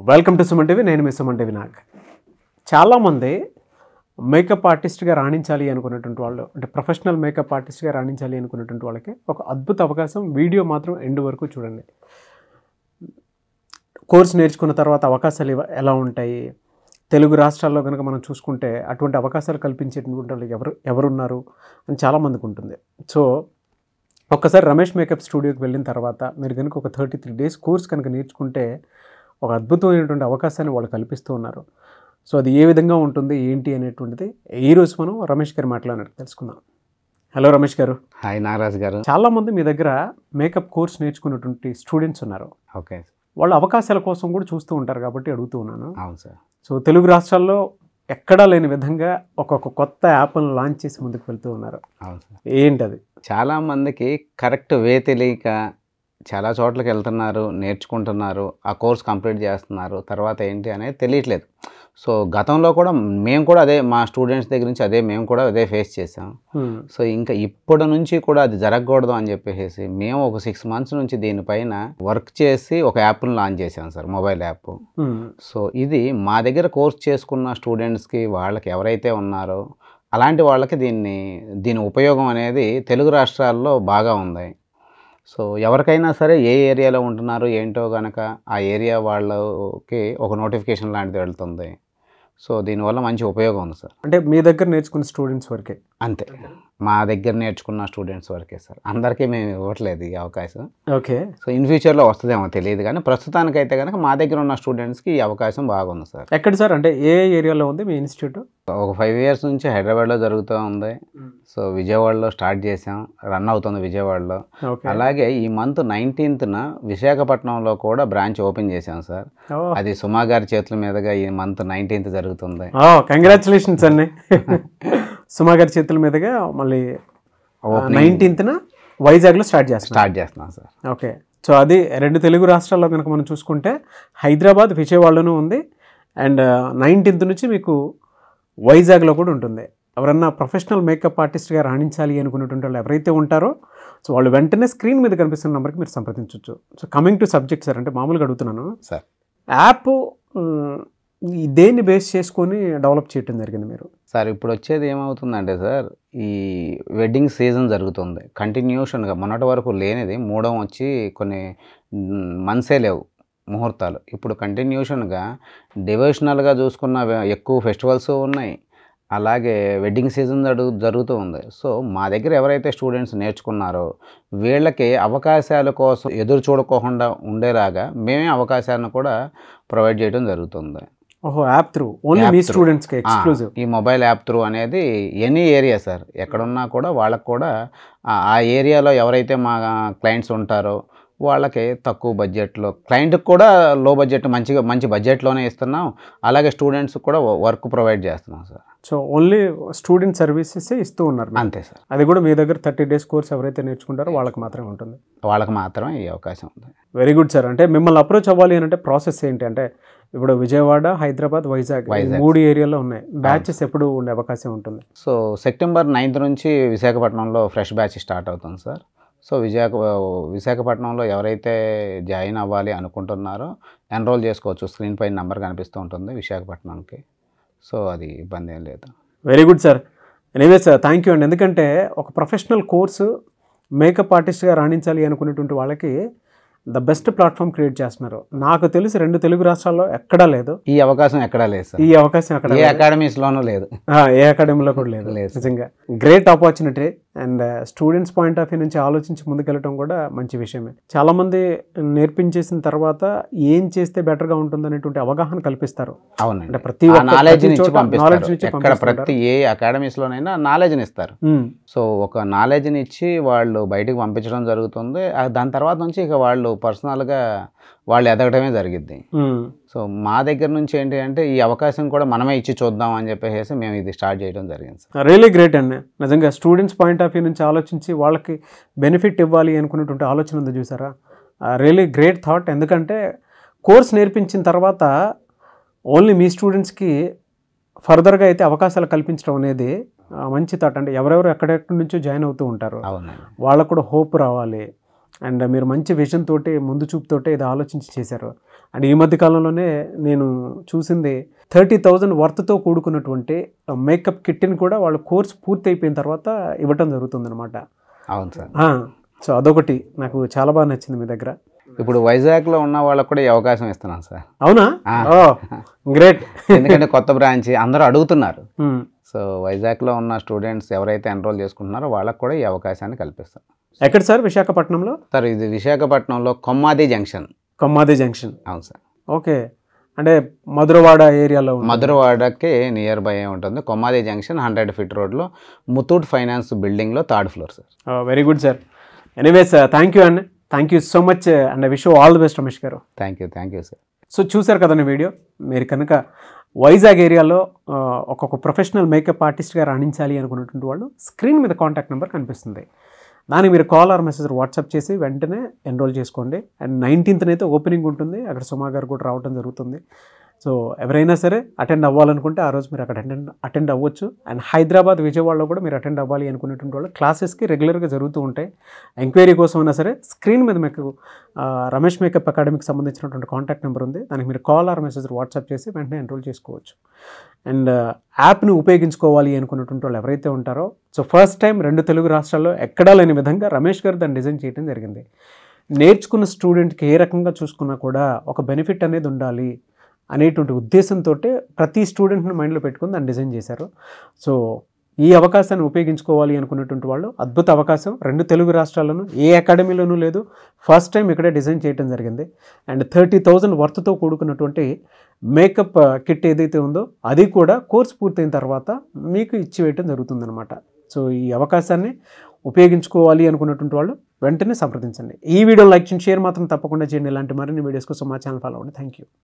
Welcome to Suman TV. నేను మీ Suman TV Nag. చాలామంది makeup ఆర్టిస్ట్గా రాణించాలి అనుకున్నటువంటి వాళ్ళు, అంటే ప్రొఫెషనల్ మేకప్ ఆర్టిస్ట్గా రాణించాలి అనుకున్నటువంటి వాళ్ళకి ఒక అద్భుత అవకాశం. వీడియో మాత్రం ఎండ్ వరకు చూడండి. కోర్స్ నేర్చుకున్న తర్వాత అవకాశాలు ఎలా ఉంటాయి, తెలుగు రాష్ట్రాల్లో కనుక మనం చూసుకుంటే అటువంటి అవకాశాలు కల్పించేటువంటి వాళ్ళు ఎవరున్నారు అని చాలామందికి ఉంటుంది. సో ఒక్కసారి రమేష్ మేకప్ స్టూడియోకి వెళ్ళిన తర్వాత మీరు కనుక ఒక 33 days కోర్స్ కనుక నేర్చుకుంటే ఒక అద్భుతమైనటువంటి అవకాశాన్ని వాళ్ళు కల్పిస్తూ ఉన్నారు. సో అది ఏ విధంగా ఉంటుంది ఏంటి అనేటువంటిది ఈరోజు మనం రమేష్ గారు మాట్లాడినట్టు తెలుసుకుందాం. హలో రమేష్ గారు. హాయ్ నాగరాజ్ గారు. చాలామంది మీ దగ్గర మేకప్ కోర్స్ నేర్చుకున్నటువంటి స్టూడెంట్స్ ఉన్నారు. ఓకే. వాళ్ళు అవకాశాల కోసం కూడా చూస్తూ ఉంటారు కాబట్టి అడుగుతూ ఉన్నాను. అవును సార్. సో తెలుగు రాష్ట్రాల్లో ఎక్కడా లేని విధంగా ఒక్కొక్క కొత్త యాప్ను లాంచ్ చేసి ముందుకు వెళ్తూ ఉన్నారు. అవును సార్. ఏంటది? చాలామందికి కరెక్ట్ వే తెలియక చాలా చోట్లకి వెళ్తున్నారు, నేర్చుకుంటున్నారు, ఆ కోర్స్ కంప్లీట్ చేస్తున్నారు, తర్వాత ఏంటి అనేది తెలియట్లేదు. సో గతంలో కూడా మేము కూడా అదే, మా స్టూడెంట్స్ దగ్గర నుంచి మేము కూడా అదే ఫేస్ చేసాం. సో ఇంకా ఇప్పటి నుంచి కూడా అది జరగకూడదు అని చెప్పేసి మేము ఒక 6 months నుంచి దీనిపైన వర్క్ చేసి ఒక యాప్ను లాంచ్ చేసాం సార్, మొబైల్ యాప్. సో ఇది మా దగ్గర కోర్స్ చేసుకున్న స్టూడెంట్స్కి, వాళ్ళకి ఎవరైతే ఉన్నారో అలాంటి వాళ్ళకి దీని ఉపయోగం అనేది తెలుగు రాష్ట్రాల్లో బాగా ఉంది. సో ఎవరికైనా సరే ఏ ఏరియాలో ఉంటున్నారో ఏంటో కనుక ఆ ఏరియా వాళ్ళకి ఒక నోటిఫికేషన్ లాంటిది వెళ్తుంది. సో దీనివల్ల మంచి ఉపయోగం ఉంది సార్. అంటే మీ దగ్గర నేర్చుకున్న స్టూడెంట్స్ వరకే? అంతే, మా దగ్గర నేర్చుకున్న స్టూడెంట్స్ వరకే సార్. అందరికీ మేము ఇవ్వట్లేదు ఈ అవకాశం. ఓకే. సో ఇన్ ఫ్యూచర్లో వస్తుందేమో తెలియదు, కానీ ప్రస్తుతానికైతే కనుక మా దగ్గర ఉన్న స్టూడెంట్స్కి ఈ అవకాశం బాగుంది సార్. ఎక్కడ సార్, అంటే ఏ ఏరియాలో ఉంది మీ ఇన్స్టిట్యూట్? ఒక 5 years నుంచి హైదరాబాద్లో జరుగుతూ ఉంది. సో విజయవాడలో స్టార్ట్ చేసాం, రన్ అవుతుంది విజయవాడలో. అలాగే ఈ మంత్ 19th విశాఖపట్నంలో కూడా బ్రాంచ్ ఓపెన్ చేసాం సార్. అది సుమా గారి చేతుల మీదుగా ఈ మంత్ 19th జరుగుతుంది. కంగ్రాచులేషన్స్ అండి. సుమా గారి చేతుల మీదుగా మళ్ళీ 19th వైజాగ్లో స్టార్ట్ చేస్తున్నాం సార్. ఓకే. సో అది 2 తెలుగు రాష్ట్రాల్లో కనుక మనం చూసుకుంటే హైదరాబాద్, విజయవాడలోనూ ఉంది. అండ్ 19th నుంచి మీకు వైజాగ్లో కూడా ఉంటుంది. ఎవరన్నా ప్రొఫెషనల్ మేకప్ ఆర్టిస్ట్గా రాణించాలి అనుకున్నటువంటి వాళ్ళు ఎవరైతే ఉంటారో సో వాళ్ళు వెంటనే స్క్రీన్ మీద కనిపిస్తున్న నెంబర్కి మీరు సంప్రదించవచ్చు. So coming to subject sir, అంటే మామూలుగా అడుగుతున్నాను సార్, యాప్ దేన్ని బేస్ చేసుకొని డెవలప్ చేయడం జరిగింది మీరు? సార్ ఇప్పుడు వచ్చేది ఏమవుతుందంటే సార్, ఈ వెడ్డింగ్ సీజన్ జరుగుతుంది కంటిన్యూషన్గా. మొన్నటి వరకు లేనిది మూడం వచ్చి కొన్ని మంత్సే లేవు ముహూర్తాలు. ఇప్పుడు కంటిన్యూషన్గా డివోషనల్గా చూసుకున్న ఎక్కువ ఫెస్టివల్స్ ఉన్నాయి, అలాగే వెడ్డింగ్ సీజన్ జరుగుతూ ఉంది. సో మా దగ్గర ఎవరైతే స్టూడెంట్స్ నేర్చుకున్నారో వీళ్ళకి అవకాశాల కోసం ఎదురు చూడకోకుండా ఉండేలాగా మేమే అవకాశాలను కూడా ప్రొవైడ్ చేయడం జరుగుతుంది. ఓహో, యాప్ త్రూ ఓన్లీ మీ స్టూడెంట్స్కి ఎక్స్క్లూజివ్. ఈ మొబైల్ యాప్ త్రూ అనేది ఎనీ ఏరియా సార్, ఎక్కడున్నా కూడా వాళ్ళకు కూడా ఆ ఏరియాలో ఎవరైతే మా క్లయింట్స్ ఉంటారో వాళ్ళకి తక్కువ బడ్జెట్లో, క్లయింట్కి కూడా లో బడ్జెట్ మంచి బడ్జెట్లోనే ఇస్తున్నాం. అలాగే స్టూడెంట్స్కి కూడా వర్క్ ప్రొవైడ్ చేస్తున్నాం sir. So only student services ఇస్తూ ఉన్నారు? అంతే సార్. అది కూడా మీ దగ్గర 30 days కోర్స్ ఎవరైతే నేర్చుకుంటారో వాళ్ళకి మాత్రమే ఉంటుంది? వాళ్ళకి మాత్రమే ఈ అవకాశం ఉంది. Very good sir. అంటే మిమ్మల్ని అప్రోచ్ అవ్వాలి అని అంటే ప్రాసెస్ ఏంటి? అంటే ఇప్పుడు విజయవాడ, హైదరాబాద్, వైజాగ్ 3 ఏరియాలో ఉన్నాయి. బ్యాచెస్ ఎప్పుడు ఉండే అవకాశం ఉంటుంది? సో September 9th నుంచి విశాఖపట్నంలో ఫ్రెష్ బ్యాచ్ స్టార్ట్ అవుతుంది సార్. సో విశాఖపట్నంలో ఎవరైతే జాయిన్ అవ్వాలి అనుకుంటున్నారో ఎన్రోల్ చేసుకోవచ్చు. స్క్రీన్ పైన నెంబర్ కనిపిస్తూ ఉంటుంది విశాఖపట్నంకి. సో అది ఇబ్బంది ఏం లేదు. Very good sir. Anyway sir, thank you అండి. ఎందుకంటే ఒక ప్రొఫెషనల్ కోర్సు మేకప్ ఆర్టిస్ట్గా రాణించాలి అనుకునేటువంటి వాళ్ళకి ద బెస్ట్ ప్లాట్ఫామ్ క్రియేట్ చేస్తున్నారు. నాకు తెలిసి 2 తెలుగు రాష్ట్రాల్లో ఎక్కడా లేదు ఈ అవకాశం. ఎక్కడా లేదు సార్. ఈ అవకాశం ఎక్కడ ఏ అకాడమీస్లోనూ లేదు, ఏ అకాడమీలో కూడా లేదు. నిజంగా great opportunity. And students point of view నుంచి ఆలోచించి ముందుకెళ్ళడం కూడా మంచి విషయమే. చాలామంది నేర్పించేసిన తర్వాత ఏం చేస్తే బెటర్గా ఉంటుంది అనేటువంటి అవగాహన కల్పిస్తారు. అవునండి. అంటే ప్రతి నాలెడ్జ్ నుంచి పంపిస్తారు. ప్రతి ఏ అకాడమీస్లోనైనా నాలెడ్జ్ని ఇస్తారు. సో ఒక నాలెడ్జ్ని ఇచ్చి వాళ్ళు బయటకు పంపించడం జరుగుతుంది. దాని తర్వాత నుంచి ఇక వాళ్ళు పర్సనల్గా వాళ్ళు ఎదగడమే జరిగిద్ది. సో మా దగ్గర నుంచి ఏంటి అంటే ఈ అవకాశం కూడా మనమే ఇచ్చి చూద్దాం అని చెప్పేసి మేము ఇది స్టార్ట్ చేయడం జరిగింది సార్. రియలీ గ్రేట్ అండి. నిజంగా స్టూడెంట్స్ పాయింట్ ఆఫ్ వ్యూ నుంచి ఆలోచించి వాళ్ళకి బెనిఫిట్ ఇవ్వాలి అనుకున్నటువంటి ఆలోచన ఉంది చూసారా, రియలీ గ్రేట్ థాట్. ఎందుకంటే కోర్స్ నేర్పించిన తర్వాత ఓన్లీ మీ స్టూడెంట్స్కి ఫర్దర్గా అయితే అవకాశాలు కల్పించడం అనేది మంచి థాట్. అంటే ఎవరెవరు ఎక్కడెక్కడి నుంచో జాయిన్ అవుతూ ఉంటారు, వాళ్ళకు కూడా హోప్ రావాలి. అండ్ మీరు మంచి విజన్ తోటి ముందు చూపుతోటే ఇది ఆలోచించి చేశారు. అండ్ ఈ మధ్య కాలంలోనే నేను చూసింది 30,000 వర్త్తో కూడుకున్నటువంటి మేకప్ కిట్ని కూడా వాళ్ళు కోర్స్ పూర్తి అయిపోయిన తర్వాత ఇవ్వటం జరుగుతుందన్నమాట. అవును సార్. సో అదొకటి నాకు చాలా బాగా నచ్చింది మీ దగ్గర. ఇప్పుడు వైజాగ్లో ఉన్న వాళ్ళకు కూడా ఈ అవకాశం ఇస్తున్నాను సార్. అవునా? గ్రేట్. ఎందుకంటే కొత్త బ్రాంచ్ అందరూ అడుగుతున్నారు. సో వైజాగ్లో ఉన్న స్టూడెంట్స్ ఎవరైతే ఎన్రోల్ చేసుకుంటున్నారో వాళ్ళకు కూడా ఈ అవకాశాన్ని కల్పిస్తాం. ఎక్కడ సార్? విశాఖపట్నంలో? సార్ ఇది విశాఖపట్నంలో కొమ్మాది జంక్షన్. కొమ్మాది జంక్షన్. అవును సార్. ఓకే, అంటే మధురవాడ ఏరియాలో? మధురవాడకి నియర్ బై ఉంటుంది. కొమ్మాది జంక్షన్ 100 ఫీట్ రోడ్లో ముతూట్ ఫైనాన్స్ బిల్డింగ్లో 3rd floor sir. Very good sir. Anyways thank you అండి, thank you so much and I wish you all the best Ramesh గారు. Thank you sir. సో చూసారు కదండి video. మీరు కనుక వైజాగ్ ఏరియాలో ఒక్కొక్క ప్రొఫెషనల్ మేకప్ ఆర్టిస్ట్గా రాణించాలి అనుకున్నటువంటి వాళ్ళు స్క్రీన్ మీద కాంటాక్ట్ నెంబర్ కనిపిస్తుంది, దానికి మీరు కాల్ ఆర్ మెసేజ్ వాట్సాప్ చేసి వెంటనే ఎన్రోల్ చేసుకోండి. అండ్ 19th అయితే ఓపెనింగ్ ఉంటుంది, అక్కడ సుమా గారు కూడా రావడం జరుగుతుంది. సో ఎవరైనా సరే అటెండ్ అవ్వాలనుకుంటే ఆ రోజు మీరు అక్కడ అటెండ్ అవ్వచ్చు. అండ్ హైదరాబాద్, విజయవాడలో కూడా మీరు అటెండ్ అవ్వాలి అనుకునేటువంటి వాళ్ళు క్లాసెస్కి రెగ్యులర్గా జరుగుతూ ఉంటాయి. ఎంక్వైరీ కోసం అయినా సరే స్క్రీన్ మీద మీకు రమేష్ మేకప్ అకాడమీకి సంబంధించినటువంటి కాంటాక్ట్ నెంబర్ ఉంది, దానికి మీరు కాల్ ఆర్ మెసేజ్ వాట్సాప్ చేసి వెంటనే ఎన్రోల్ చేసుకోవచ్చు. అండ్ యాప్ని ఉపయోగించుకోవాలి అనుకున్నటువంటి వాళ్ళు ఎవరైతే ఉంటారో, సో ఫస్ట్ టైం 2 తెలుగు రాష్ట్రాల్లో ఎక్కడా లేని విధంగా రమేష్ గారు దాన్ని డిజైన్ చేయడం జరిగింది. నేర్చుకున్న స్టూడెంట్కి ఏ రకంగా చూసుకున్నా కూడా ఒక బెనిఫిట్ అనేది ఉండాలి అనేటువంటి ఉద్దేశంతో ప్రతి స్టూడెంట్ని మైండ్లో పెట్టుకుని దాన్ని డిజైన్ చేశారు. సో ఈ అవకాశాన్ని ఉపయోగించుకోవాలి అనుకున్నటువంటి వాళ్ళు అద్భుత అవకాశం. 2 తెలుగు రాష్ట్రాల్లోనూ ఏ అకాడమీలోనూ లేదు, ఫస్ట్ టైం ఇక్కడే డిజైన్ చేయడం జరిగింది. అండ్ 30,000 వర్త్తో కూడుకున్నటువంటి మేకప్ కిట్ ఏదైతే ఉందో అది కూడా కోర్స్ పూర్తయిన తర్వాత మీకు ఇచ్చివేయటం జరుగుతుందన్నమాట. సో ఈ అవకాశాన్ని ఉపయోగించుకోవాలి అనుకున్నటువంటి వాళ్ళు వెంటనే సంప్రదించండి. ఈ వీడియో లైక్ చేయండి, షేర్ మాత్రం తప్పకుండా చేయండి. ఇలాంటి మరిన్ని వీడియోస్ కోసం మా ఛానల్ ఫాలో అవ్వండి. Thank you.